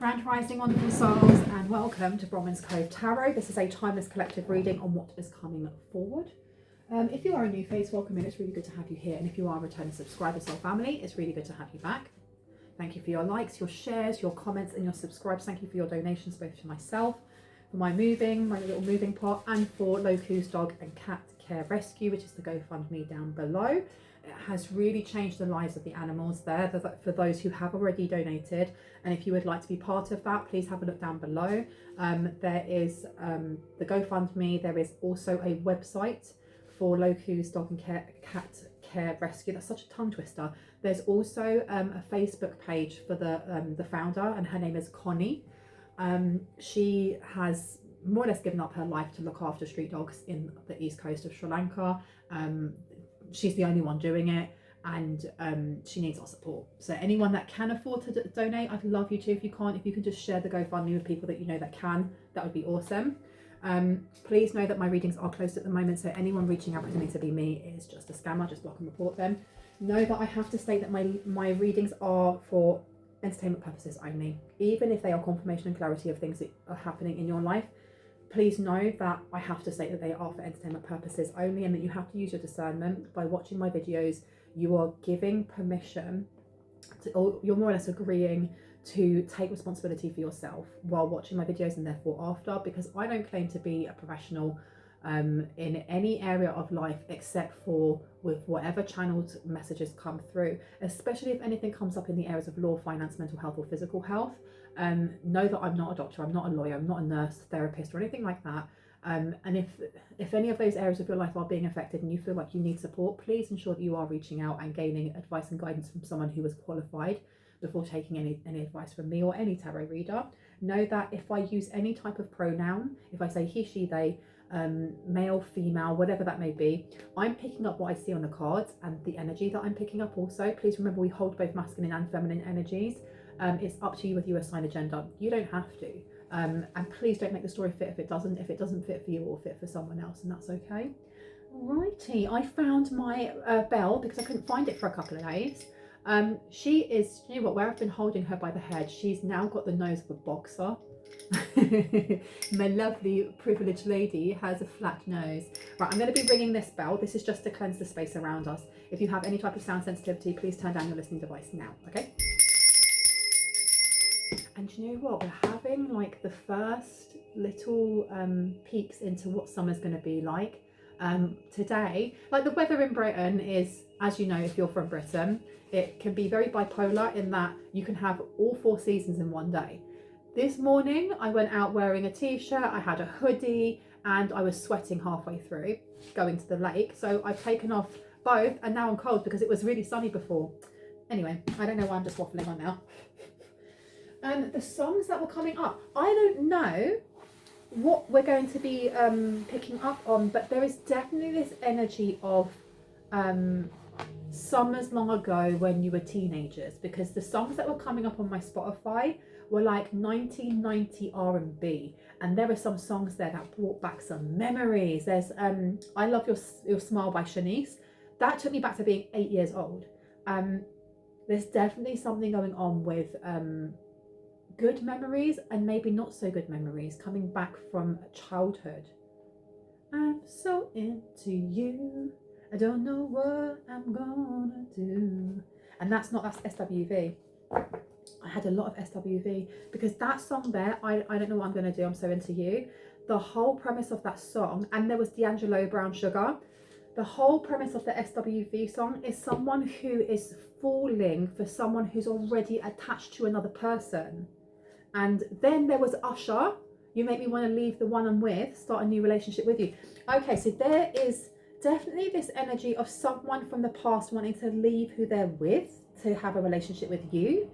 Grand Rising, wonderful souls, and welcome to Bronwen's Cove Tarot. This is a timeless collective reading on what is coming forward. If you are a new face, welcome in. It's really good to have you here. And if you are a returning subscriber, soul family, it's really good to have you back. Thank you for your likes, your shares, your comments, and your subscribes. Thank you for your donations, both to myself, for my little moving pot, and for Loku's Dog and Cat Care Rescue, which is the GoFundMe down below. It has really changed the lives of the animals there for those who have already donated. And if you would like to be part of that, please have a look down below. There is the GoFundMe. There is also a website for Loku's Dog and Cat Care Rescue. That's such a tongue twister. There's also a Facebook page for the founder, and her name is Connie. She has more or less given up her life to look after street dogs in the east coast of Sri Lanka. She's the only one doing it, and she needs our support. So anyone that can afford to donate, I'd love you to. If you can't, if you can just share the GoFundMe with people that you know that can, that would be awesome. Please know that my readings are closed at the moment, so anyone reaching out pretending to be me is just a scammer. Just block and report them. Know that I have to state that my readings are for entertainment purposes only. Even if they are confirmation and clarity of things that are happening in your life, please know that I have to state that they are for entertainment purposes only, and that you have to use your discernment. By watching my videos, you are giving permission to, or you're more or less agreeing to take responsibility for yourself while watching my videos and therefore after, because I don't claim to be a professional in any area of life except for with whatever channeled messages come through, especially if anything comes up in the areas of law, finance, mental health, or physical health. Know that I'm not a doctor, I'm not a lawyer, I'm not a nurse, therapist, or anything like that. And if any of those areas of your life are being affected and you feel like you need support, please ensure that you are reaching out and gaining advice and guidance from someone who is qualified before taking any advice from me or any tarot reader. Know that if I use any type of pronoun, if I say he, she, they, male, female, whatever that may be, I'm picking up what I see on the cards and the energy that I'm picking up also. Please remember, we hold both masculine and feminine energies. It's up to you whether you assign a gender. You don't have to. And please don't make the story fit if it doesn't fit for you or fit for someone else, and that's okay. Righty, I found my bell because I couldn't find it for a couple of days. She is, you know what, where I've been holding her by the head, she's now got the nose of a boxer. My lovely privileged lady has a flat nose. Right, I'm going to be ringing this bell. This is just to cleanse the space around us. If you have any type of sound sensitivity, please turn down your listening device now, okay? And you know what, we're having like the first little peeks into what summer's going to be like. Today, like the weather in Britain is, as you know, if you're from Britain, it can be very bipolar in that you can have all 4 seasons in one day. This morning I went out wearing a t-shirt, I had a hoodie, and I was sweating halfway through going to the lake. So I've taken off both, and now I'm cold because it was really sunny before. Anyway, I don't know why I'm just waffling on now. The songs that were coming up, I don't know what we're going to be picking up on, but there is definitely this energy of summers long ago when you were teenagers, because the songs that were coming up on my Spotify were like 1990 R&B, and there were some songs there that brought back some memories. There's I Love Your Smile by Shanice. That took me back to being 8 years old. There's definitely something going on with good memories and maybe not so good memories coming back from childhood. I'm so into you, I don't know what I'm gonna do. And that's SWV. I had a lot of SWV because that song there, I don't know what I'm gonna do, I'm so into you. The whole premise of that song, and there was D'Angelo Brown Sugar. The whole premise of the SWV song is someone who is falling for someone who's already attached to another person. And then there was Usher, You Make Me Want to Leave the One I'm With, Start a New Relationship With You. Okay, so there is definitely this energy of someone from the past wanting to leave who they're with to have a relationship with you.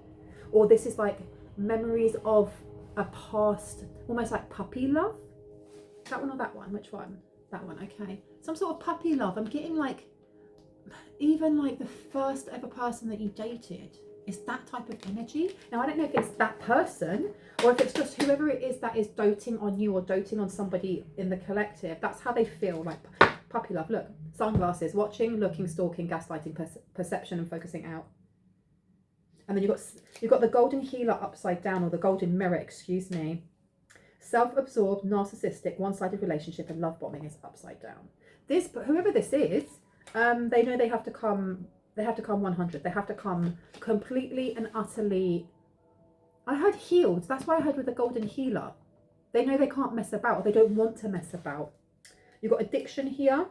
Or this is like memories of a past, almost like puppy love. That one or that one? Which one? That one, okay. Some sort of puppy love. I'm getting like, even like the first ever person that you dated. Is that type of energy. Now, I don't know if it's that person or if it's just whoever it is that is doting on you or doting on somebody in the collective. That's how they feel, like puppy love. Look, sunglasses, watching, looking, stalking, gaslighting, perception, and focusing out. And then you've got the golden healer upside down, or the golden mirror, excuse me. Self-absorbed, narcissistic, one-sided relationship and love bombing is upside down. Whoever this is, they know they have to come 100. They have to come completely and utterly, I heard healed. That's why I heard with the golden healer. They know they can't mess about, or they don't want to mess about. You've got addiction here,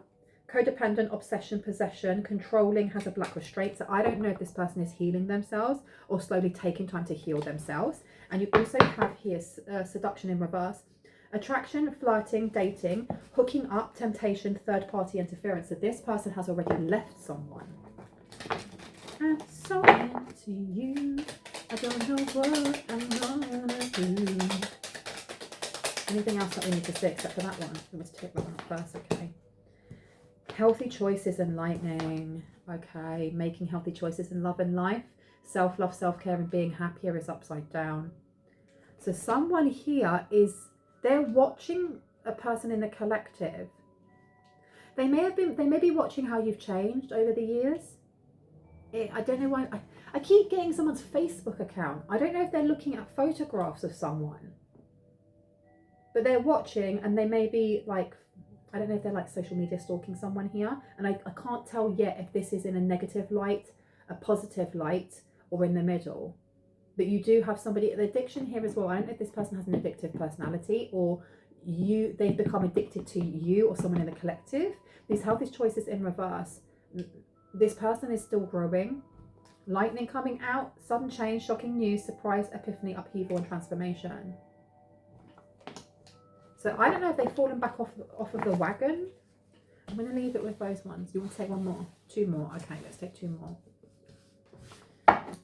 codependent, obsession, possession, controlling, has a black restraint. So I don't know if this person is healing themselves or slowly taking time to heal themselves. And you also have here seduction in reverse, attraction, flirting, dating, hooking up, temptation, third party interference. So this person has already left someone. I'm so into you, I don't know what I'm gonna do. Anything else that we need to see except for that one? We must take that one up first, okay. Healthy choices, enlightening, okay. Making healthy choices in love and life. Self-love, self-care and being happier is upside down. So someone here they're watching a person in the collective. They may be watching how you've changed over the years. I don't know why. I keep getting someone's Facebook account. I don't know if they're looking at photographs of someone. But they're watching, and they may be like, I don't know if they're like social media stalking someone here. And I can't tell yet if this is in a negative light, a positive light, or in the middle. But you do have somebody, the addiction here as well. I don't know if this person has an addictive personality, or they've become addicted to you or someone in the collective. These healthy choices in reverse. This person is still growing. Lightning coming out, sudden change, shocking news, surprise, epiphany, upheaval and transformation. So I don't know if they've fallen back off of the wagon. I'm going to leave it with those ones. You want to take one more? Two more? Okay, let's take two more.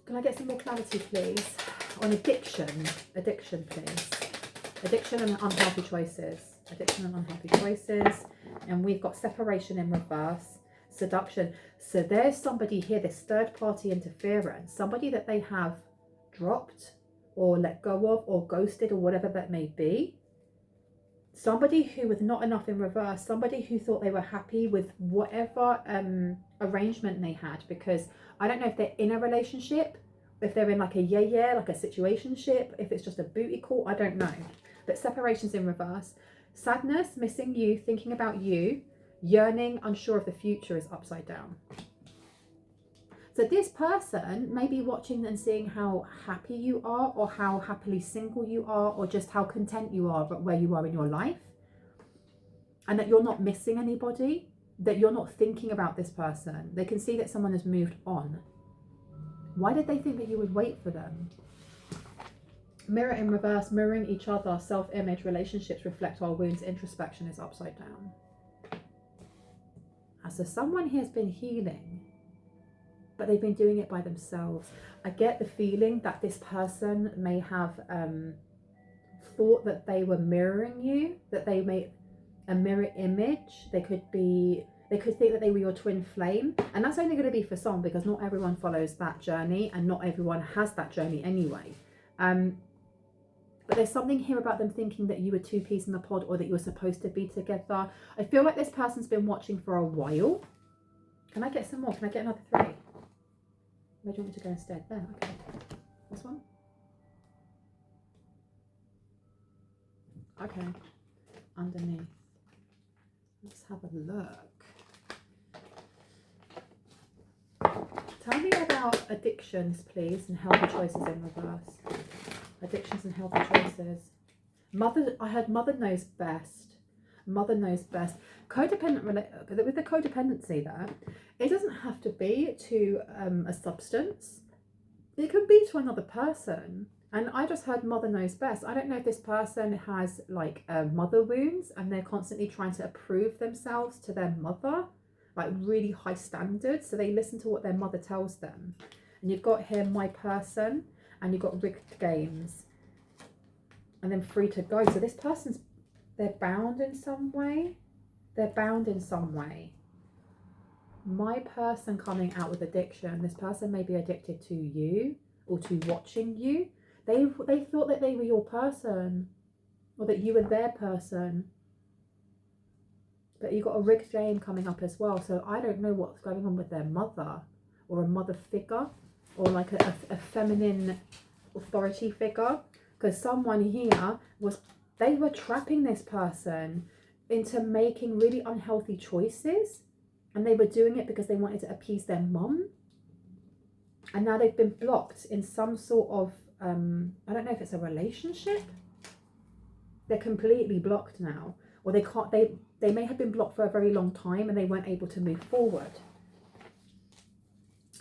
Can I get some more clarity, please? On addiction. Addiction, please. Addiction and unhealthy choices. Addiction and unhealthy choices. And we've got separation in reverse. Seduction. So there's somebody here, this third party interference. Somebody that they have dropped or let go of or ghosted or whatever that may be. Somebody who was not enough in reverse, somebody who thought they were happy with whatever arrangement they had, because I don't know if they're in a relationship, if they're in like a like a situationship, if it's just a booty call, I don't know. But separation's in reverse. Sadness, missing you, thinking about you, yearning, unsure of the future is upside down. So this person may be watching and seeing how happy you are, or how happily single you are, or just how content you are but where you are in your life. And that you're not missing anybody, that you're not thinking about this person. They can see that someone has moved on. Why did they think that you would wait for them? Mirror in reverse, mirroring each other, self-image, relationships reflect our wounds, introspection is upside down. So someone here has been healing, but they've been doing it by themselves. I get the feeling that this person may have thought that they were mirroring you, that they made a mirror image. They could think that they were your twin flame. And that's only going to be for some, because not everyone follows that journey and not everyone has that journey anyway. But there's something here about them thinking that you were two peas in the pod, or that you were supposed to be together. I feel like this person's been watching for a while. Can I get some more? Can I get another 3? Where do you want me to go instead? There, okay. This one? Okay. Underneath. Let's have a look. Tell me about addictions, please, and healthy choices in reverse. Addictions and healthy choices. I heard mother knows best. Mother knows best. Codependent, with the codependency there, it doesn't have to be to a substance. It can be to another person. And I just heard mother knows best. I don't know if this person has like mother wounds and they're constantly trying to prove themselves to their mother, like really high standards. So they listen to what their mother tells them. And you've got here my person, and you've got rigged games, and then free to go. So this person's, they're bound in some way. They're bound in some way. My person coming out with addiction. This person may be addicted to you or to watching you. They thought that they were your person, or that you were their person. But you've got a rigged game coming up as well. So I don't know what's going on with their mother or a mother figure. or like a feminine authority figure, because someone here they were trapping this person into making really unhealthy choices, and they were doing it because they wanted to appease their mum, and now they've been blocked in some sort of I don't know if it's a relationship. They're completely blocked now, or they can't, they may have been blocked for a very long time and they weren't able to move forward.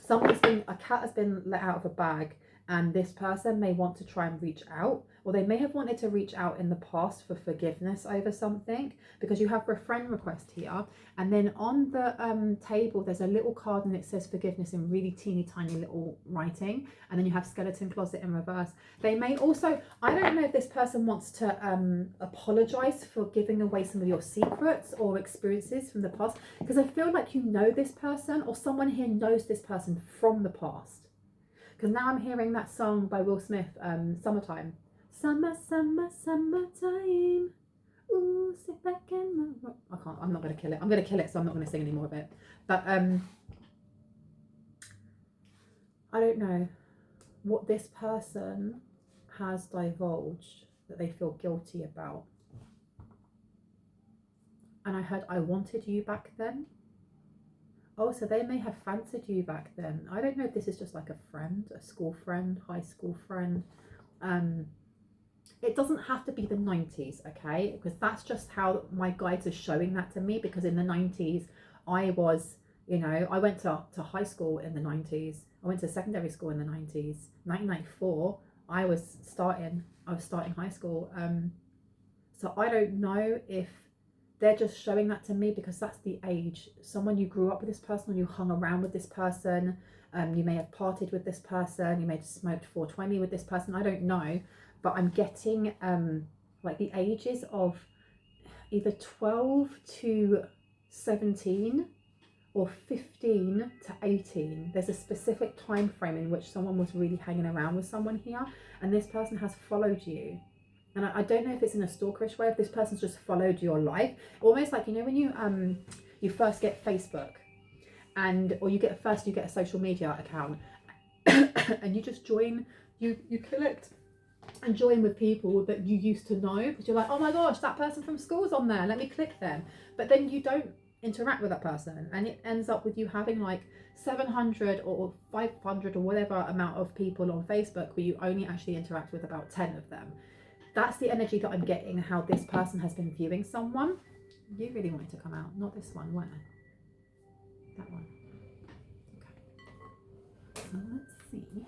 A cat has been let out of a bag, and this person may want to try and reach out, or they may have wanted to reach out in the past for forgiveness over something, because you have a friend request here, and then on the table there's a little card and it says forgiveness in really teeny tiny little writing, and then you have skeleton closet in reverse. They may also, I don't know if this person wants to apologize for giving away some of your secrets or experiences from the past, because I feel like you know this person, or someone here knows this person from the past. Because now I'm hearing that song by Will Smith, Summertime. Summer, summer, summertime. Ooh, sit back and... I'm not going to kill it. I'm going to kill it, so I'm not going to sing any more of it. But I don't know what this person has divulged that they feel guilty about. And I heard, I wanted you back then. Oh, so they may have fancied you back then. I don't know if this is just like a friend, a school friend, high school friend. It doesn't have to be the 90s, okay? Because that's just how my guides are showing that to me. Because in the 90s, I was, you know, I went to high school in the 90s. I went to secondary school in the 90s. 1994, I was starting high school. So I don't know if they're just showing that to me because that's the age. Someone, you grew up with this person, or you hung around with this person, you may have partied with this person, you may have smoked 420 with this person, I don't know, but I'm getting like the ages of either 12 to 17 or 15 to 18. There's a specific time frame in which someone was really hanging around with someone here, and this person has followed you. And I don't know if it's in a stalkerish way, if this person's just followed your life. Almost like, you know, when you first get Facebook, or you get a social media account, and you just join, you collect and join with people that you used to know, because you're like, oh my gosh, that person from school's on there, let me click them. But then you don't interact with that person, and it ends up with you having like 700 or 500 or whatever amount of people on Facebook, where you only actually interact with about 10 of them. That's the energy that I'm getting, how this person has been viewing someone. You really wanted to come out, not this one, weren't I? That one. Okay. So let's see.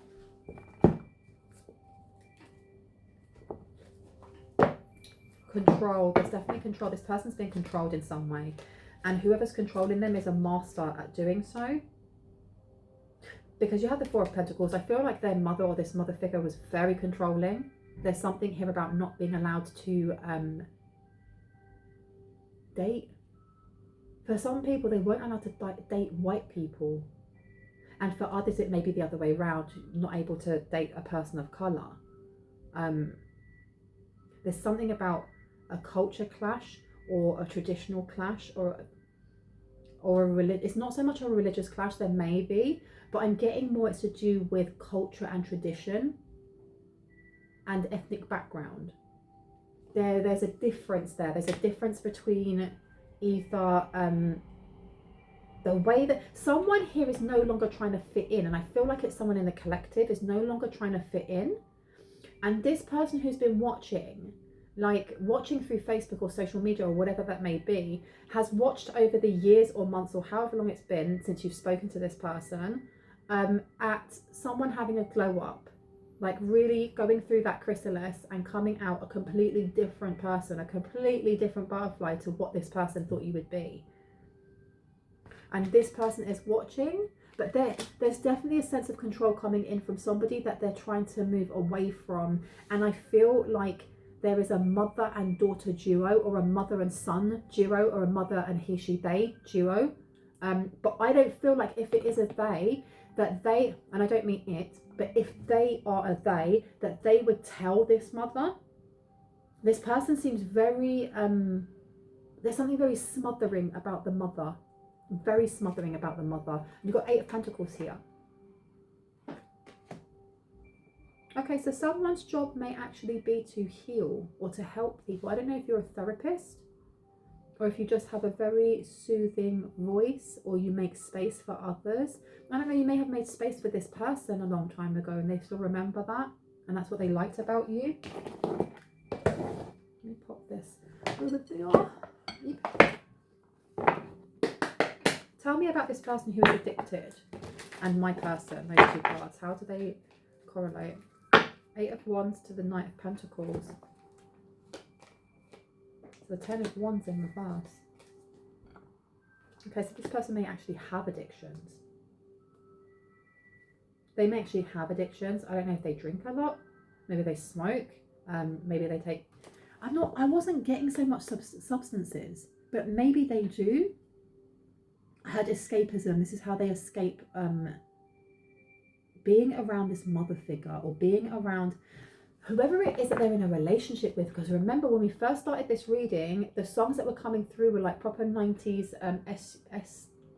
Control. There's definitely control. This person's been controlled in some way, and whoever's controlling them is a master at doing so. Because you have the Four of Pentacles, I feel like their mother, or this mother figure, was very controlling. There's something here about not being allowed to date. For some people, they weren't allowed to date white people, and for others it may be the other way around, not able to date a person of colour. There's something about a culture clash, or a traditional clash, or it's not so much a religious clash. There may be, but I'm getting more it's to do with culture and tradition and ethnic background. There's a difference there. There's a difference between either the way that someone here is no longer trying to fit in, and I feel like it's someone in the collective is no longer trying to fit in, and this person who's been watching through Facebook or social media or whatever that may be, has watched over the years or months or however long it's been since you've spoken to this person, at someone having a glow up, like really going through that chrysalis and coming out a completely different person, a completely different butterfly to what this person thought you would be. And this person is watching, but there's definitely a sense of control coming in from somebody that they're trying to move away from. And I feel like there is a mother and daughter duo, or a mother and son duo, or a mother and he, she, they duo. But I don't feel like if it is a they, that they, and I don't mean it, but if they are a they, that they would tell this mother. This person seems very, there's something very smothering about the mother. Very smothering about the mother. You've got 8 of Pentacles here. Okay, so someone's job may actually be to heal or to help people. I don't know if you're a therapist or if you just have a very soothing voice or you make space for others. I don't know, you may have made space for this person a long time ago and they still remember that, and that's what they liked about you. Let me pop this over there. Tell me about this person who is addicted and my person, those two cards. How do they correlate? 8 of Wands to the Knight of Pentacles. So the 10 of Wands in reverse. Okay, so this person may actually have addictions. They may actually have addictions. I don't know if they drink a lot. Maybe they smoke. Maybe they take... I wasn't getting so much substances, but maybe they do. I had escapism. This is how they escape being around this mother figure or being around whoever it is that they're in a relationship with. Because remember, when we first started this reading, the songs that were coming through were like proper 90s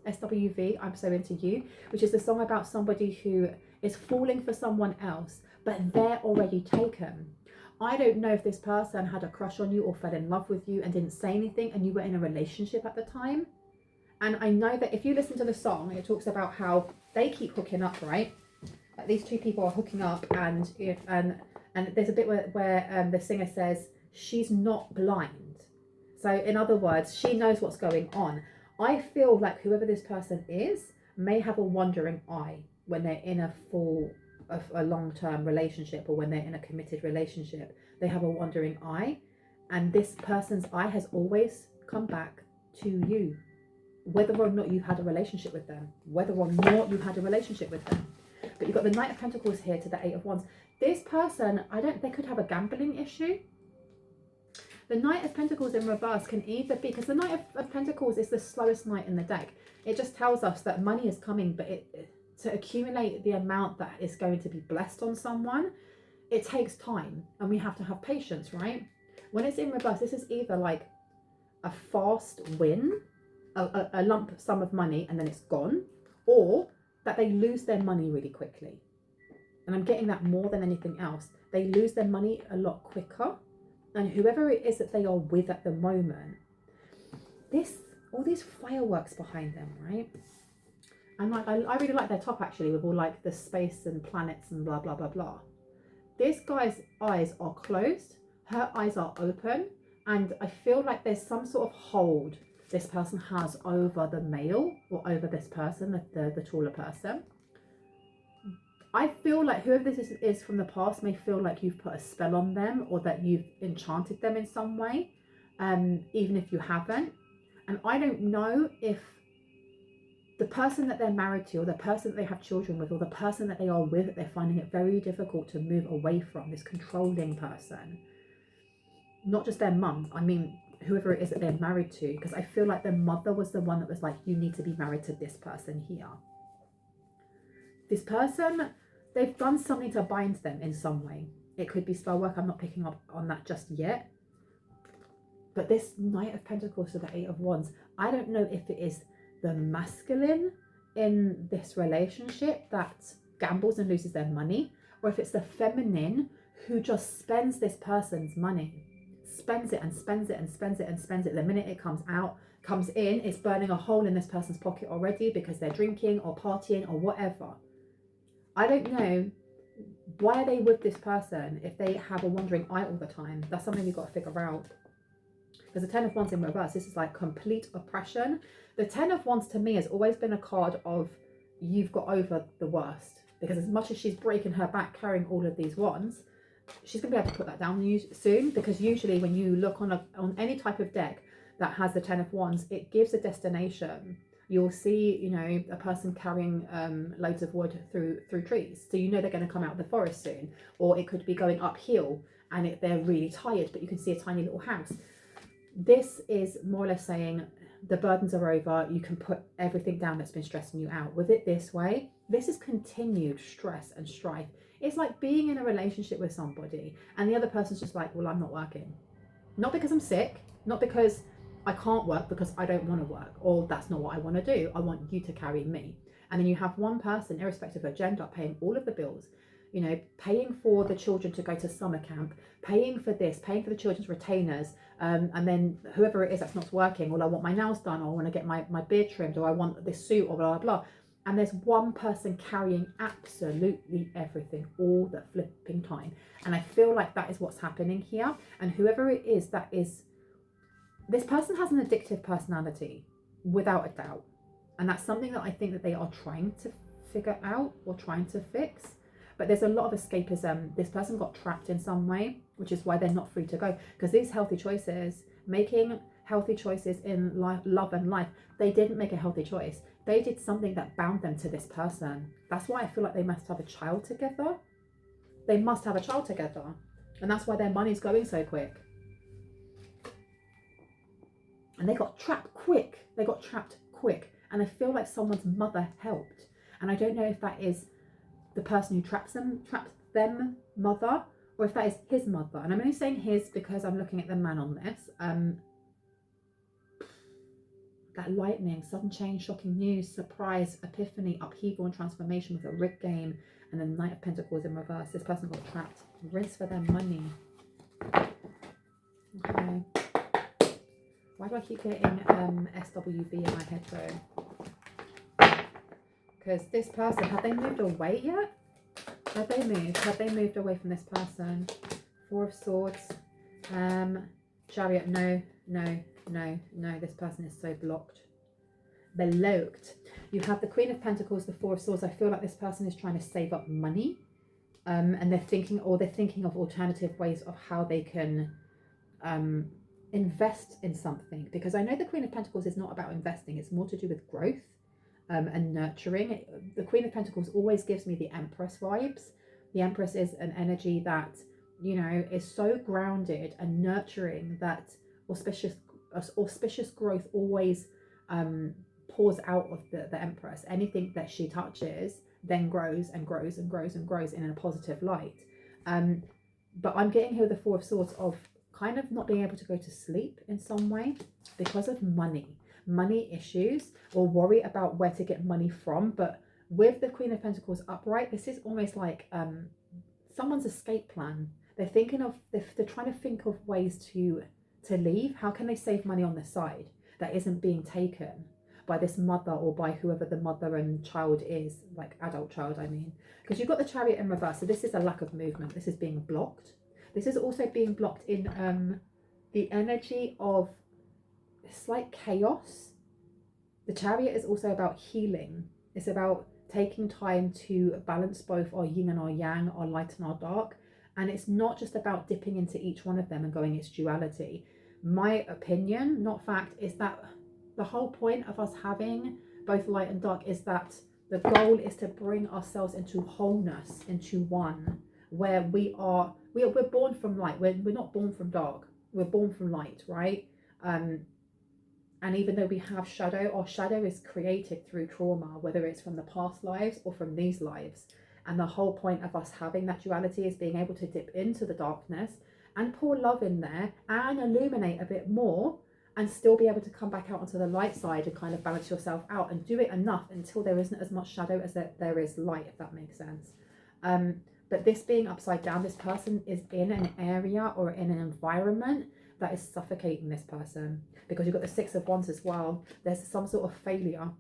SWV, I'm So Into You, which is the song about somebody who is falling for someone else, but they're already taken. I don't know if this person had a crush on you or fell in love with you and didn't say anything and you were in a relationship at the time. And I know that if you listen to the song, it talks about how they keep hooking up, right? Like these two people are hooking up, and there's a bit where the singer says she's not blind. So in other words, she knows what's going on. I feel like whoever this person is may have a wandering eye when they're in a long-term relationship or when they're in a committed relationship. They have a wandering eye, and this person's eye has always come back to you, whether or not you had a relationship with them, But you've got the Knight of Pentacles here to the 8 of Wands. This person, they could have a gambling issue. The Knight of Pentacles in reverse can either be, because the Knight of Pentacles is the slowest knight in the deck. It just tells us that money is coming, but to accumulate the amount that is going to be blessed on someone, it takes time and we have to have patience, right? When it's in reverse, this is either like a fast win, a lump sum of money and then it's gone, or that they lose their money really quickly. And I'm getting that more than anything else. They lose their money a lot quicker. And whoever it is that they are with at the moment, all these fireworks behind them, right? And like, I really like their top actually, with all like the space and planets and blah, blah, blah, blah. This guy's eyes are closed. Her eyes are open. And I feel like there's some sort of hold this person has over the male or over this person, the taller person. I feel like whoever this is from the past may feel like you've put a spell on them or that you've enchanted them in some way, even if you haven't. And I don't know if the person that they're married to or the person that they have children with or the person that they are with, they're finding it very difficult to move away from, this controlling person. Not just their mum, I mean whoever it is that they're married to, because I feel like their mother was the one that was like, you need to be married to this person here. This person, they've done something to bind them in some way. It could be spell work, I'm not picking up on that just yet. But this Knight of Pentacles to the 8 of Wands, I don't know if it is the masculine in this relationship that gambles and loses their money, or if it's the feminine who just spends this person's money. Spends it and spends it and spends it and spends it. The minute it comes in, it's burning a hole in this person's pocket already because they're drinking or partying or whatever. I don't know, why are they with this person if they have a wandering eye all the time? That's something you've got to figure out. Because the 10 of Wands in reverse, this is like complete oppression. The 10 of Wands to me has always been a card of you've got over the worst. Because as much as she's breaking her back carrying all of these wands, she's going to be able to put that down soon, because usually when you look on any type of deck that has the 10 of Wands, it gives a destination. You'll see, you know, a person carrying loads of wood through trees. So you know they're going to come out of the forest soon. Or it could be going uphill and they're really tired, but you can see a tiny little house. This is more or less saying the burdens are over. You can put everything down that's been stressing you out. With it this way, this is continued stress and strife. It's like being in a relationship with somebody and the other person's just like, well, I'm not working. Not because I'm sick, not because I can't work, because I don't want to work, or that's not what I want to do. I want you to carry me. And then you have one person, irrespective of gender, paying all of the bills. you know, paying for the children to go to summer camp, paying for this, paying for the children's retainers, and then whoever it is that's not working, well, I want my nails done, or I want to get my beard trimmed, or I want this suit, or blah, blah, blah. And there's one person carrying absolutely everything all the flipping time. And I feel like that is what's happening here. And whoever it is that is, this person has an addictive personality, without a doubt. And that's something that I think that they are trying to figure out or trying to fix. But there's a lot of escapism. This person got trapped in some way, which is why they're not free to go. Because these healthy choices, making healthy choices in life, love and life, they didn't make a healthy choice. They did something that bound them to this person. That's why I feel like they must have a child together. They must have a child together. And that's why their money's going so quick. And they got trapped quick. They got trapped quick. And I feel like someone's mother helped. And I don't know if that is the person who traps them mother, or if that is his mother. And I'm only saying his because I'm looking at the man on this. That lightning, sudden change, shocking news, surprise, epiphany, upheaval and transformation with a rig game, and the Knight of Pentacles in reverse. This person got trapped. Rinse for their money. Okay. Why do I keep getting SWV in my headphone? Because this person, have they moved away yet? Have they moved? Have they moved away from this person? Four of Swords. Chariot, no. This person is so blocked. You have the Queen of Pentacles, the Four of Swords. I feel like this person is trying to save up money. And they're thinking of alternative ways of how they can invest in something. Because I know the Queen of Pentacles is not about investing. It's more to do with growth. And nurturing. The Queen of Pentacles always gives me the Empress vibes. The Empress is an energy that, you know, is so grounded and nurturing that auspicious growth always pours out of the Empress. Anything that she touches then grows and grows and grows and grows in a positive light. But I'm getting here with the Four of Swords of kind of not being able to go to sleep in some way because of money issues, or worry about where to get money from. But with the Queen of Pentacles upright, this is almost like someone's escape plan. They're trying to think of ways to leave. How can they save money on the side that isn't being taken by this mother, or by whoever the mother and child is, like adult child, I mean. Because you've got the Chariot in reverse, so this is a lack of movement. This is being blocked. This is also being blocked in the energy of slight chaos. The Chariot is also about healing. It's about taking time to balance both our yin and our yang, our light and our dark. And it's not just about dipping into each one of them and going its duality. My opinion, not fact, is that the whole point of us having both light and dark is that the goal is to bring ourselves into wholeness, into one, where we're born from light. We're not born from dark. We're born from light, right? And even though we have shadow, our shadow is created through trauma, whether it's from the past lives or from these lives. And the whole point of us having that duality is being able to dip into the darkness and pour love in there and illuminate a bit more, and still be able to come back out onto the light side and kind of balance yourself out, and do it enough until there isn't as much shadow as there is light, if that makes sense. But this being upside down, this person is in an area or in an environment that is suffocating this person, because you've got the Six of Wands as well. There's some sort of failure.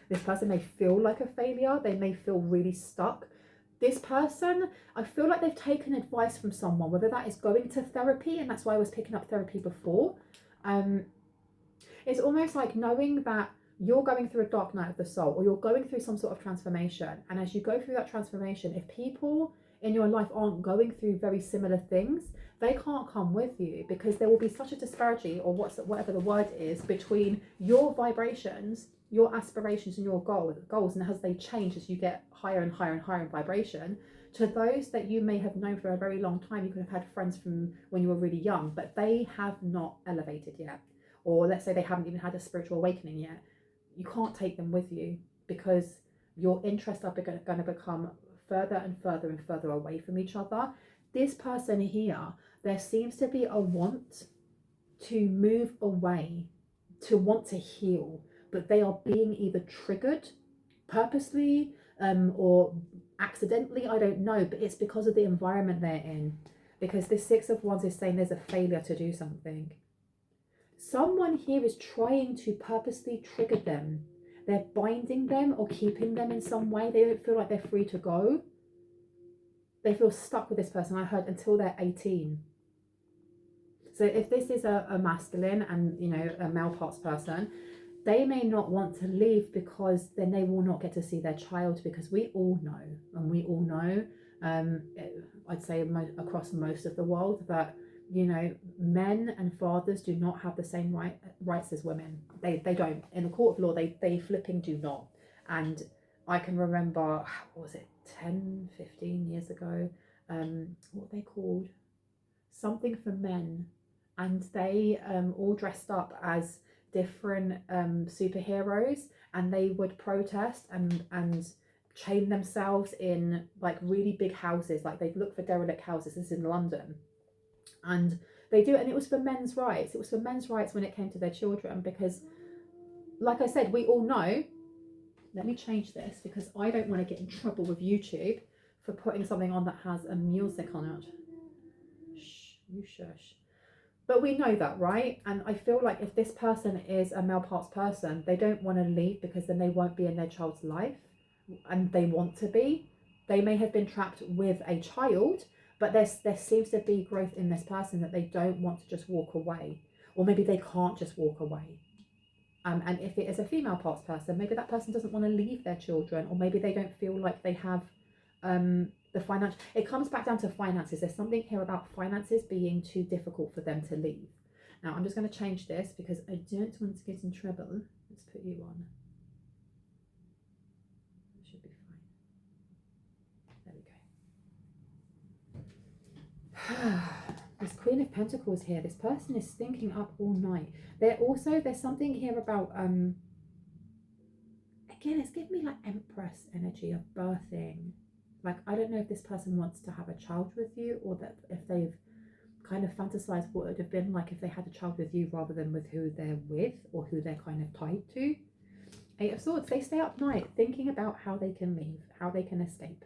This person may feel like a failure. They may feel really stuck. This person, I feel like they've taken advice from someone, whether that is going to therapy, and that's why I was picking up therapy before. It's almost like knowing that you're going through a dark night of the soul, or you're going through some sort of transformation. And as you go through that transformation, if people in your life aren't going through very similar things, they can't come with you, because there will be such a disparity, or whatever the word is, between your vibrations, your aspirations and your goals, and as they change as you get higher and higher and higher in vibration, to those that you may have known for a very long time. You could have had friends from when you were really young, but they have not elevated yet, or let's say they haven't even had a spiritual awakening yet. You can't take them with you, because your interests are going to become further and further and further away from each other. This person here, there seems to be a want to move away, to want to heal, but they are being either triggered purposely, or accidentally, I don't know, but it's because of the environment they're in. Because this Six of Wands is saying there's a failure to do something. Someone here is trying to purposely trigger them. They're binding them or keeping them in some way. They don't feel like they're free to go. They feel stuck with this person, I heard, until they're 18. So if this is a masculine and, you know, a male parts person, they may not want to leave because then they will not get to see their child, because we all know, and we all know, I'd say across most of the world, that, you know, men and fathers do not have the same rights as women. They don't. In the court of law, they flipping do not. And I can remember, what was it, 10, 15 years ago, what they called? Something for men. And they all dressed up as different superheroes, and they would protest and chain themselves in like really big houses. Like they'd look for derelict houses. This is in London. And they do it, and it was for men's rights. It was for men's rights when it came to their children, because like I said, we all know, let me change this because I don't want to get in trouble with YouTube for putting something on that has a music on it. Shh, you shush. But we know that, right? And I feel like if this person is a male parts person, they don't want to leave because then they won't be in their child's life, and they want to be. They may have been trapped with a child, but there seems to be growth in this person that they don't want to just walk away, or maybe they can't just walk away. And if it is a female parts person, maybe that person doesn't want to leave their children, or maybe they don't feel like they have the financial. It comes back down to finances. There's something here about finances being too difficult for them to leave. Now I'm just going to change this because I don't want to get in trouble. Let's put you on. That should be fine. There we go. This Queen of Pentacles here. This person is thinking up all night. There's something here about again, it's giving me like Empress energy of birthing. Like, I don't know if this person wants to have a child with you, or that if they've kind of fantasized what it would have been like if they had a child with you rather than with who they're with or who they're kind of tied to. Eight of Swords. They stay up night thinking about how they can leave, how they can escape,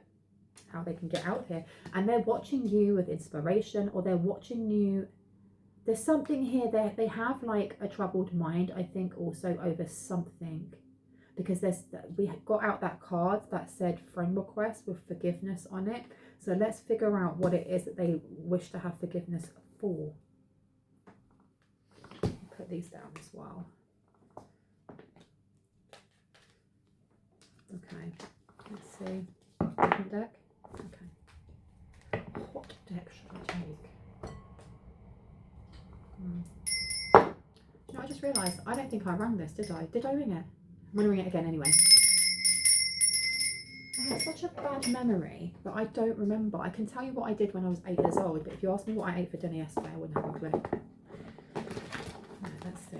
how they can get out here. And they're watching you with inspiration, or they're watching you. There's something here that they have like a troubled mind, I think, also over something. Because we got out that card that said friend request with forgiveness on it. So let's figure out what it is that they wish to have forgiveness for. Put these down as well. Okay, let's see. Different deck? Okay. What deck should I take? You know, I just realised I don't think I rang this, did I? Did I ring it? I'm going to ring it again anyway. I have such a bad memory that I don't remember. I can tell you what I did when I was 8 years old, but if you asked me what I ate for dinner yesterday, I wouldn't have a clue. Right, let's see.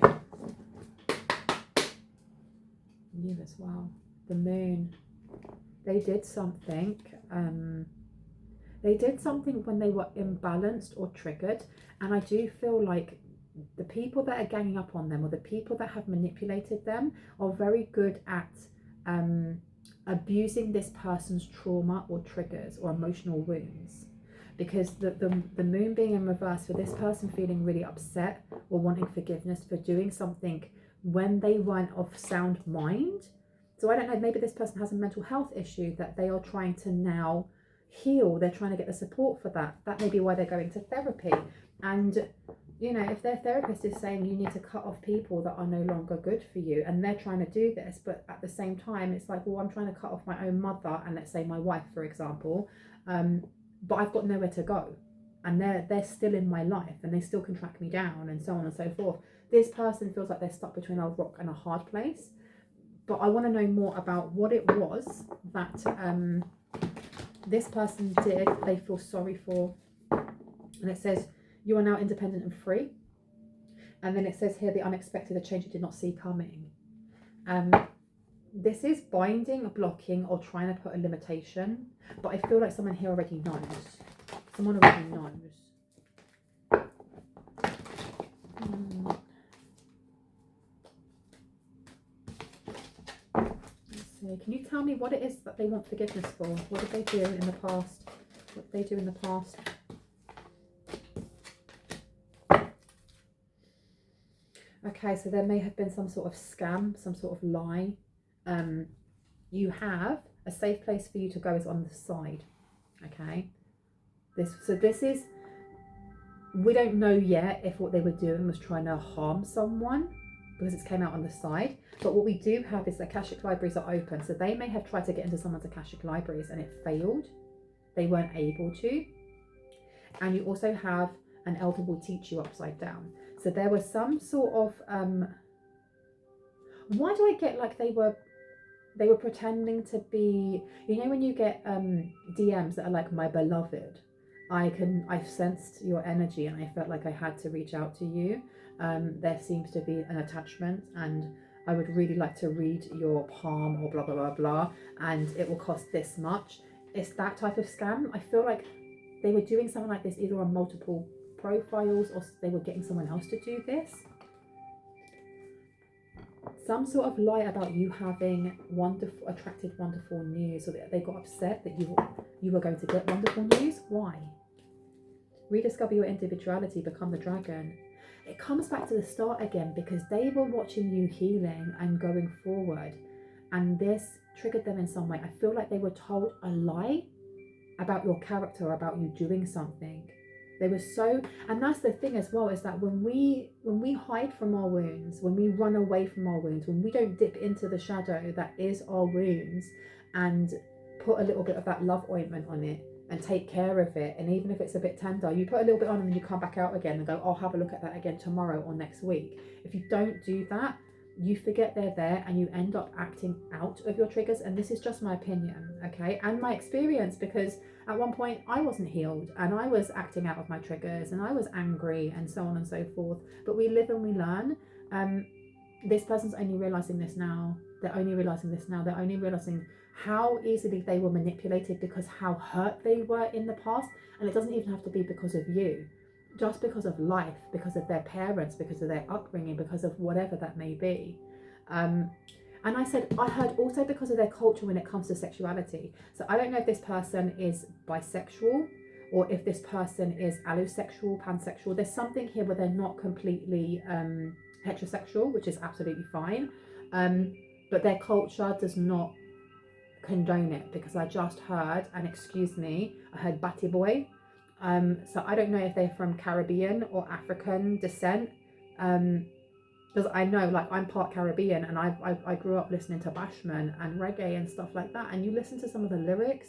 You as well. The moon. They did something. They did something when they were imbalanced or triggered, and I do feel like the people that are ganging up on them, or the people that have manipulated them, are very good at abusing this person's trauma or triggers or emotional wounds. Because the moon being in reverse, for this person feeling really upset or wanting forgiveness for doing something when they weren't of sound mind. So I don't know, maybe this person has a mental health issue that they are trying to now heal. They're trying to get the support for that. That may be why they're going to therapy. And you know, if their therapist is saying you need to cut off people that are no longer good for you, and they're trying to do this, but at the same time, it's like, well, I'm trying to cut off my own mother, and let's say my wife, for example, but I've got nowhere to go, and they're still in my life, and they still can track me down, and so on and so forth. This person feels like they're stuck between a rock and a hard place. But I want to know more about what it was that this person did, they feel sorry for. And it says, you are now independent and free. And then it says here, the unexpected, a change you did not see coming. This is binding, blocking, or trying to put a limitation. But I feel like someone here already knows. Someone already knows. Let's see. me. Can you tell me what it is that they want forgiveness for? What did they do in the past? What did they do in the past? Okay, so there may have been some sort of scam, some sort of lie. You have a safe place for you to go is on the side. Okay. This is, we don't know yet if what they were doing was trying to harm someone, because it's came out on the side. But what we do have is the Akashic libraries are open. So they may have tried to get into someone's Akashic libraries and it failed. They weren't able to. And you also have an elder will teach you upside down. So there was some sort of, why do I get like they were pretending to be, you know, when you get DMs that are like, my beloved, I've sensed your energy and I felt like I had to reach out to you. There seems to be an attachment and I would really like to read your palm or blah, blah, blah, blah. And it will cost this much. It's that type of scam. I feel like they were doing something like this either on multiple profiles or they were getting someone else to do this. Some sort of lie about you having attracted wonderful news, or that they got upset that you were going to get wonderful news. Why? Rediscover your individuality, become the dragon. It comes back to the start again because they were watching you healing and going forward, and this triggered them in some way. I feel like they were told a lie about your character, about you doing something. They were so, and that's the thing as well, is that when we hide from our wounds, when we run away from our wounds, when we don't dip into the shadow that is our wounds and put a little bit of that love ointment on it and take care of it, and even if it's a bit tender, you put a little bit on and then you come back out again and go, I'll have a look at that again tomorrow or next week. If you don't do that, you forget they're there and you end up acting out of your triggers. And this is just my opinion, okay, and my experience, because at one point I wasn't healed and I was acting out of my triggers and I was angry and so on and so forth. But we live and we learn. This person's only realizing this now. They're only realizing this now. They're only realizing how easily they were manipulated because how hurt they were in the past. And it doesn't even have to be because of you. Just because of life, because of their parents, because of their upbringing, because of whatever that may be. And I heard also because of their culture when it comes to sexuality. So I don't know if this person is bisexual or if this person is allosexual, pansexual. There's something here where they're not completely heterosexual, which is absolutely fine. But their culture does not condone it, because I just heard, and excuse me, I heard batty boy. So I don't know if they're from Caribbean or African descent, because I know, like, I'm part Caribbean and I grew up listening to Bashman and reggae and stuff like that, and you listen to some of the lyrics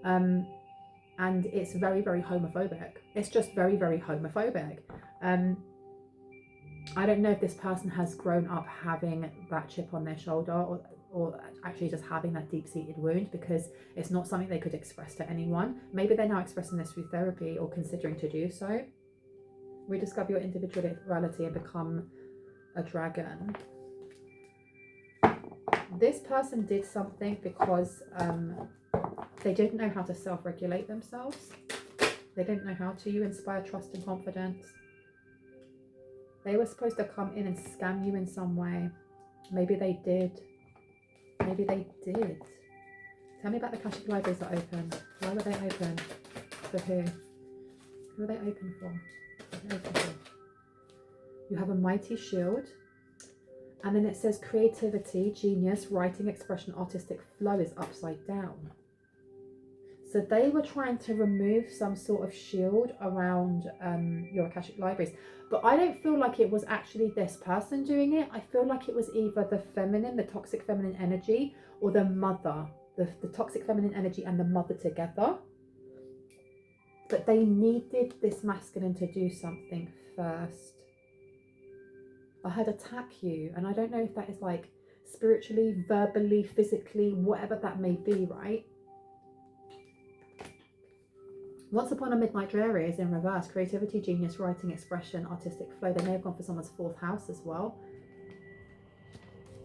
and it's very, very homophobic. It's just very, very homophobic. I don't know if this person has grown up having that chip on their shoulder or actually just having that deep-seated wound, because it's not something they could express to anyone. Maybe they're now expressing this through therapy or considering to do so. Rediscover your individuality and become a dragon. This person did something because they didn't know how to self-regulate themselves. They didn't know how to. You inspire trust and confidence. They were supposed to come in and scam you in some way. Maybe they did. Maybe they did. Tell me about the Akashic libraries that are open. Why were they open? For who? Who are they open for? What are they open for? You have a mighty shield. And then it says creativity, genius, writing, expression, artistic flow is upside down. So they were trying to remove some sort of shield around your Akashic libraries. But I don't feel like it was actually this person doing it. I feel like it was either the feminine, the toxic feminine energy, or the mother, the toxic feminine energy and the mother together. But they needed this masculine to do something first. I heard attack you, and I don't know if that is like spiritually, verbally, physically, whatever that may be, right? Once upon a midnight dreary is in reverse. Creativity, genius, writing, expression, artistic flow. They may have gone for someone's fourth house as well.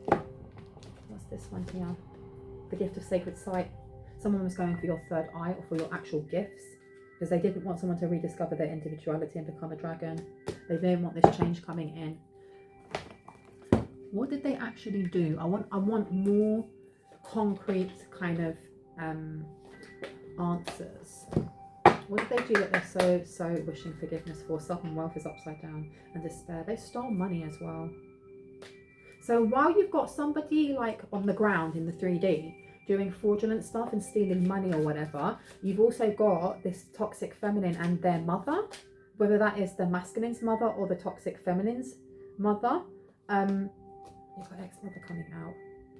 What's this one here? The gift of sacred sight. Someone was going for your third eye or for your actual gifts, because they didn't want someone to rediscover their individuality and become a dragon. They didn't want this change coming in. What did they actually do? I want more concrete kind of answers. What did they do that they're so wishing forgiveness for? Self and wealth is upside down, and despair. They stole money as well. So while you've got somebody like on the ground in the 3D doing fraudulent stuff and stealing money or whatever, you've also got this toxic feminine and their mother, whether that is the masculine's mother or the toxic feminine's mother. You've got ex-mother coming out.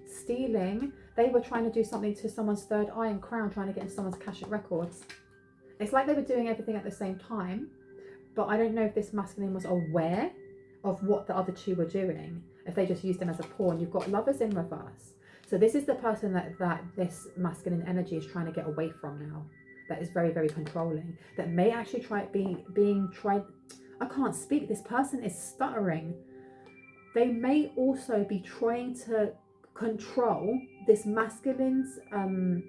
Stealing. They were trying to do something to someone's third eye and crown, trying to get into someone's Akashic records. It's like they were doing everything at the same time, but I don't know if this masculine was aware of what the other two were doing, if they just used them as a pawn. You've got lovers in reverse. So this is the person that this masculine energy is trying to get away from now. That is very, very controlling. That may actually being tried. I can't speak. This person is stuttering. They may also be trying to control this masculine's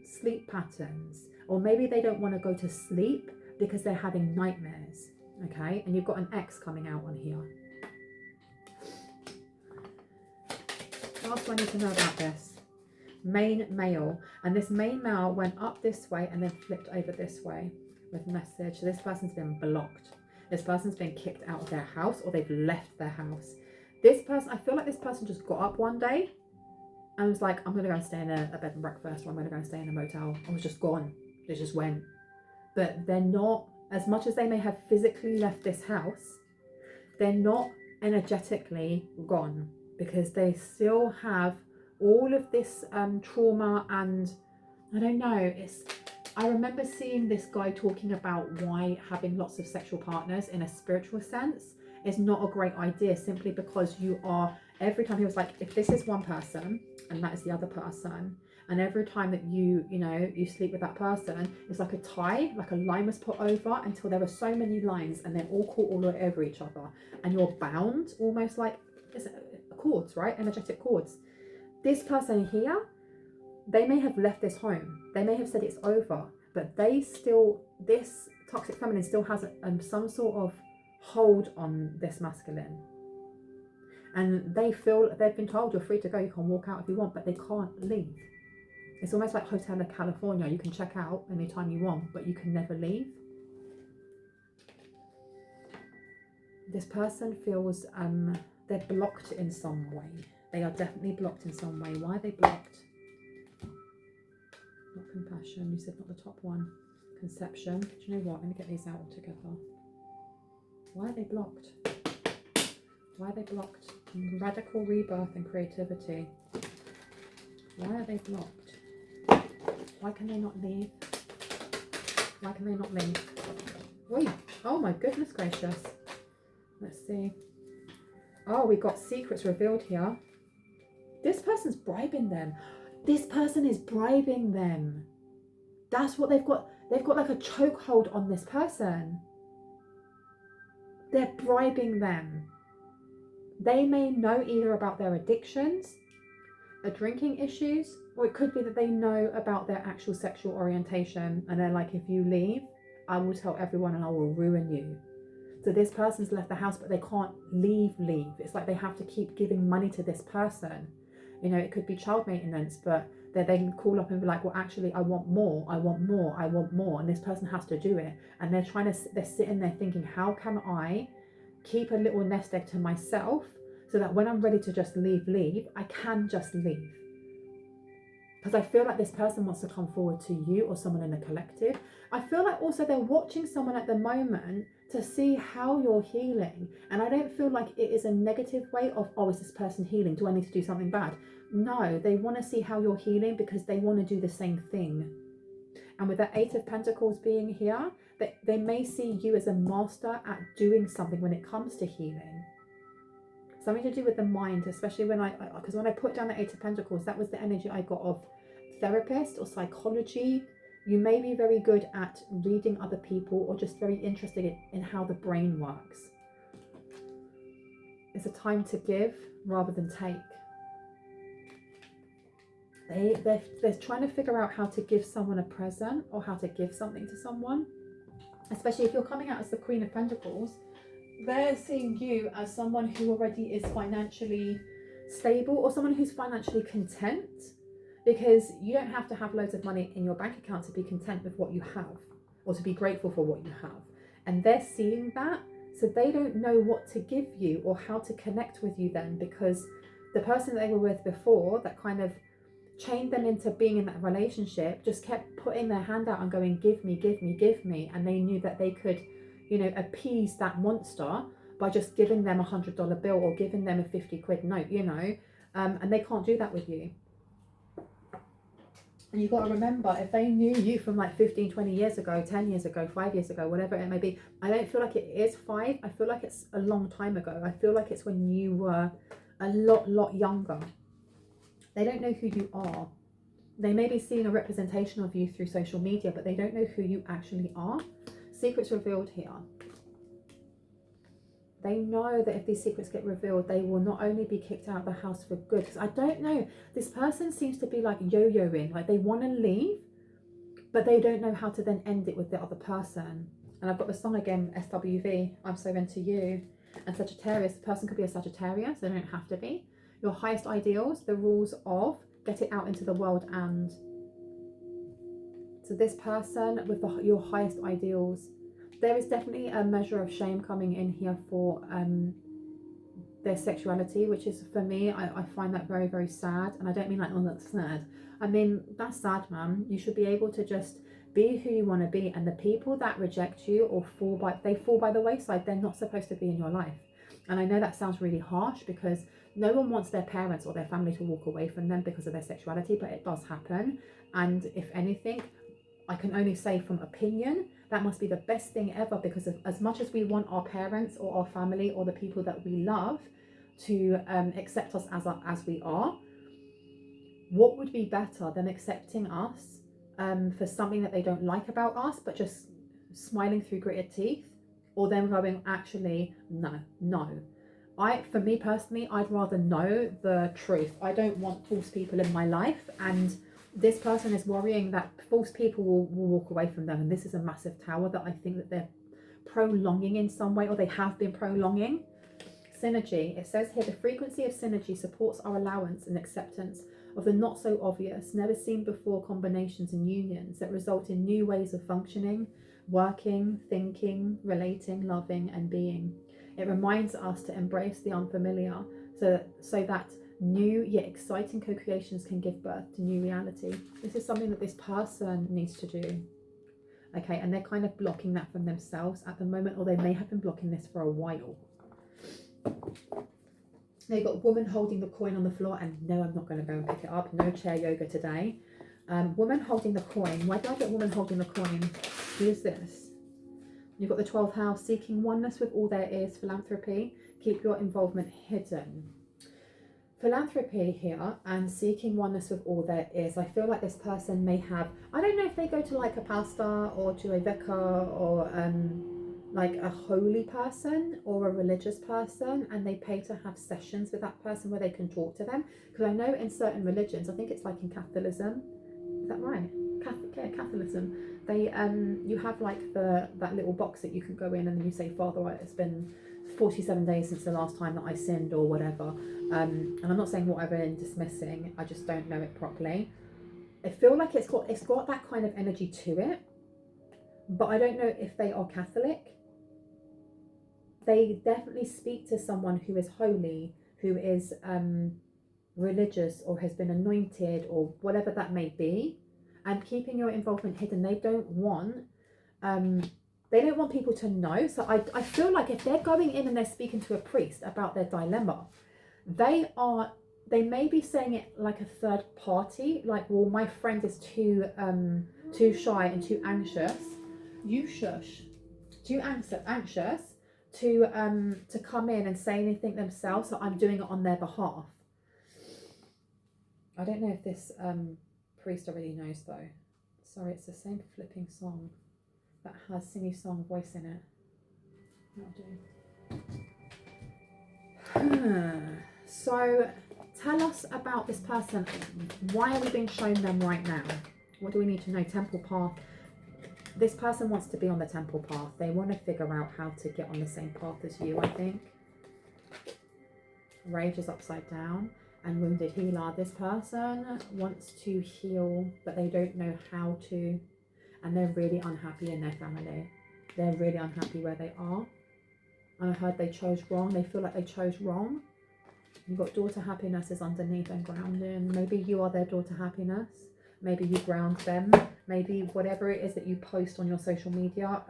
sleep patterns, or maybe they don't want to go to sleep because they're having nightmares. Okay, and you've got an X coming out on here. What else do I need to know about this? Main male, and this main male went up this way and then flipped over this way with message. So this person's been blocked. This person's been kicked out of their house, or they've left their house. This person, I feel like this person just got up one day and was like, I'm going to go and stay in a bed and breakfast, or I'm going to go and stay in a motel. I was just gone. They just went. But they're not, as much as they may have physically left this house, they're not energetically gone, because they still have all of this trauma. And I don't know, I remember seeing this guy talking about why having lots of sexual partners in a spiritual sense is not a great idea, simply because you are, every time he was like, if this is one person and that is the other person, and every time that you sleep with that person, it's like a tie, like a line was put over until there were so many lines and they're all caught all over each other, and you're bound almost like cords, right? Energetic cords. This person here, they may have left this home, they may have said it's over, but this toxic feminine still has some sort of hold on this masculine, and they've been told, you're free to go, you can walk out if you want, but they can't leave. It's almost like Hotel California. You can check out anytime you want, but you can never leave. This person feels they're blocked in some way. They are definitely blocked in some way. Why are they blocked? Not compassion. You said not the top one. Conception. Do you know what? Let me get these out all together. Why are they blocked? Why are they blocked? Radical rebirth and creativity. Why are they blocked? Why can they not leave? Why can they not leave? Wait. Oh my goodness gracious. Let's see. Oh, we got secrets revealed here. This person's bribing them. This person is bribing them. That's what they've got. They've got like a chokehold on this person. They're bribing them. They may know either about their addictions, drinking issues, or it could be that they know about their actual sexual orientation, and they're like, if you leave, I will tell everyone and I will ruin you. So this person's left the house, but they can't leave. It's like they have to keep giving money to this person. You know, it could be child maintenance, but they can call up and be like, well, actually, I want more, I want more, I want more. And this person has to do it. And they're sitting there thinking, how can I keep a little nest egg to myself so that when I'm ready to just leave, I can just leave? Because I feel like this person wants to come forward to you or someone in the collective. I feel like also they're watching someone at the moment to see how you're healing. And I don't feel like it is a negative way of, oh, is this person healing? Do I need to do something bad? No, they want to see how you're healing because they want to do the same thing. And with the Eight of Pentacles being here, they may see you as a master at doing something when it comes to healing. Something to do with the mind, especially when because when I put down the Eight of Pentacles, that was the energy I got of therapist or psychology. You may be very good at reading other people or just very interested in how the brain works. It's a time to give rather than take. They're trying to figure out how to give someone a present or how to give something to someone. Especially if you're coming out as the Queen of Pentacles, they're seeing you as someone who already is financially stable or someone who's financially content. because you don't have to have loads of money in your bank account to be content with what you have, or to be grateful for what you have. And they're seeing that, so they don't know what to give you or how to connect with you then, because the person that they were with before that kind of chained them into being in that relationship just kept putting their hand out and going, give me, give me, give me. And they knew that they could, you know, appease that monster by just giving them $100 bill or giving them a 50 quid note, you know, and they can't do that with you. And you've got to remember, if they knew you from like 15, 20 years ago, 10 years ago, 5 years ago, whatever it may be, I don't feel like it is 5. I feel like it's a long time ago. I feel like it's when you were a lot younger. They don't know who you are. They may be seeing a representation of you through social media, but they don't know who you actually are. Secrets revealed here. They know that if these secrets get revealed, they will not only be kicked out of the house for good. Because I don't know, this person seems to be like yo-yoing. Like they want to leave, but they don't know how to then end it with the other person. And I've got the song again, SWV, I'm so into you. And Sagittarius, the person could be a Sagittarius, they don't have to be. Your highest ideals, the rules of, get it out into the world. And so this person with your highest ideals, there is definitely a measure of shame coming in here for their sexuality, which is, for me, I find that very, very sad. And I don't mean like, oh, that's sad. I mean, that's sad, man. You should be able to just be who you want to be. And the people that reject you or fall by the wayside, they're not supposed to be in your life. And I know that sounds really harsh, because no one wants their parents or their family to walk away from them because of their sexuality, but it does happen. And if anything, I can only say from opinion, that must be the best thing ever, because of, as much as we want our parents or our family or the people that we love to accept us as we are, what would be better than accepting us for something that they don't like about us, but just smiling through gritted teeth, or them going, actually, no. For me personally, I'd rather know the truth. I don't want false people in my life, and this person is worrying that false people will walk away from them. And this is a massive tower that I think that they're prolonging in some way, or they have been prolonging. Synergy, it says here, the frequency of synergy supports our allowance and acceptance of the not so obvious, never seen before combinations and unions that result in new ways of functioning, working, thinking, relating, loving, and being. It reminds us to embrace the unfamiliar so that new yet exciting co-creations can give birth to new reality. This is something that this person needs to do. Okay, and they're kind of blocking that from themselves at the moment, or they may have been blocking this for a while. They've got woman holding the coin on the floor, and no, I'm not going to go and pick it up. No chair yoga today. Woman holding the coin. Why did I get woman holding the coin? Who is this? You've got the 12th house, seeking oneness with all there is, philanthropy. Keep your involvement hidden. Philanthropy here and seeking oneness with all there is. I feel like this person may have, I don't know if they go to like a pastor or to a vicar or like a holy person or a religious person, and they pay to have sessions with that person where they can talk to them. Because I know in certain religions, I think it's like in Catholicism, is that right? Catholicism, they you have like that little box that you can go in, and then you say, Father, it's been 47 days since the last time that I sinned, or whatever. And I'm not saying whatever in dismissing, I just don't know it properly. I feel like it's got that kind of energy to it, but I don't know if they are Catholic. They definitely speak to someone who is holy, who is religious, or has been anointed, or whatever that may be. And keeping your involvement hidden, they don't want people to know. So I feel like if they're going in and they're speaking to a priest about their dilemma, they may be saying it like a third party, like, well, my friend is too shy and too anxious. You shush. Too anxious to come in and say anything themselves, so I'm doing it on their behalf. I don't know if this priest already knows though. Sorry, it's the same flipping song that has singy song voice in it. That'll do. So tell us about this person. Why are we being shown them right now? What do we need to know? Temple path. This person wants to be on the temple path. They want to figure out how to get on the same path as you, I think. Rage is upside down. and wounded healer. This person wants to heal, but they don't know how to, and they're really unhappy in their family. They're really unhappy where they are. And I heard they chose wrong. They feel like they chose wrong. You've got daughter happiness is underneath and grounding. Maybe you are their daughter happiness. Maybe you ground them. Maybe whatever it is that you post on your social media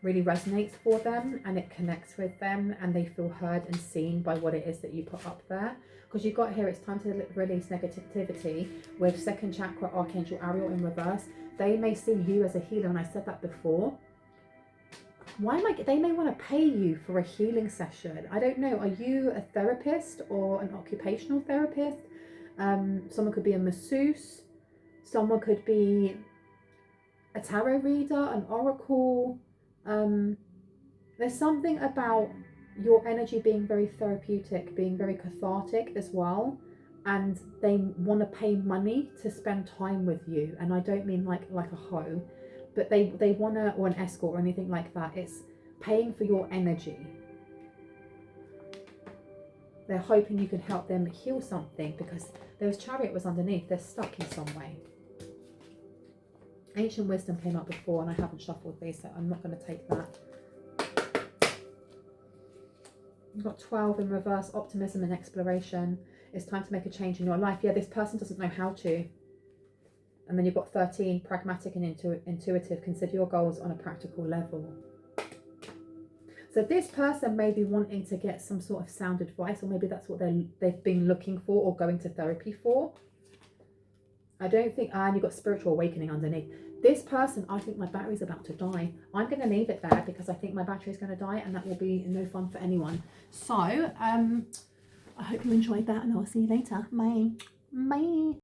really resonates for them, and it connects with them, and they feel heard and seen by what it is that you put up there. Because you've got here, it's time to release negativity with second chakra, Archangel Ariel in reverse. They may see you as a healer, and I said that before. They may want to pay you for a healing session. I don't know. Are you a therapist or an occupational therapist? Someone could be a masseuse. Someone could be a tarot reader, an oracle. There's something about your energy being very therapeutic, being very cathartic as well. And they want to pay money to spend time with you. And I don't mean like a hoe. But they want to, or an escort or anything like that. It's paying for your energy. They're hoping you can help them heal something, because there was Chariot was underneath. They're stuck in some way. Ancient Wisdom came up before, and I haven't shuffled these, so I'm not going to take that. You've got 12 in reverse, optimism and exploration. It's time to make a change in your life. Yeah, this person doesn't know how to. And then you've got 13, pragmatic and intuitive. Consider your goals on a practical level. So this person may be wanting to get some sort of sound advice, or maybe that's what they've been looking for or going to therapy for. I don't think, and you've got spiritual awakening underneath. This person, I think my battery's about to die. I'm going to leave it there because I think my battery's going to die, and that will be no fun for anyone. So, I hope you enjoyed that, and I'll see you later. Bye. Bye.